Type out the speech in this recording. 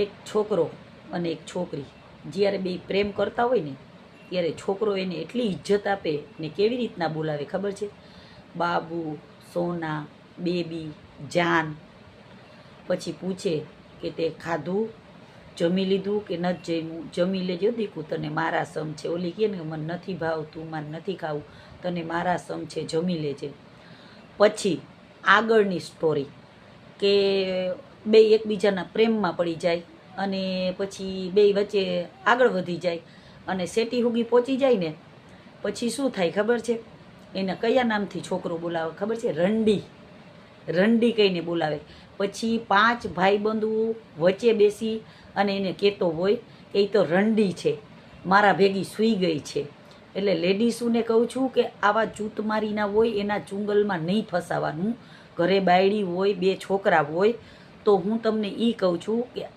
એક છોકરો અને એક છોકરી જ્યારે બે પ્રેમ કરતા હોય ને ત્યારે છોકરો એને એટલી ઇજ્જત આપે ને કેવી રીતના બોલાવે ખબર છે? બાબુ, સોના, બેબી, જાન. પછી પૂછે કે તે ખાધું, જમી લીધું કે નથી જમ્યું? જમી લેજો દીકુ, તને મારા સમ છે. ઓલી કહે ને મને નથી ભાવતું, મને નથી ખાવું, તને મારા સમ છે, જમી લેજે. પછી આગળની સ્ટોરી કે બે એકબીજાના પ્રેમમાં પડી જાય અને પછી બે વચ્ચે આગળ વધી જાય અને સેટી હુગી પહોંચી જાય ને પછી શું થાય ખબર છે? એને કયા નામથી છોકરો બોલાવે ખબર છે? રંડી. રંડી કહીને બોલાવે. પછી 5 ભાઈબંધુ વચ્ચે બેસી અને એને કહેતો હોય કે એ તો રંડી છે, મારા ભેગી સૂઈ ગઈ છે. એટલે લેડીસોને કહું છું કે આવા જૂથમારીના હોય એના ચુંગલમાં નહીં ફસાવાનું. ઘરે બાયડી હોય, 2 છોકરા હોય તો હું તમને એ કહું છું કે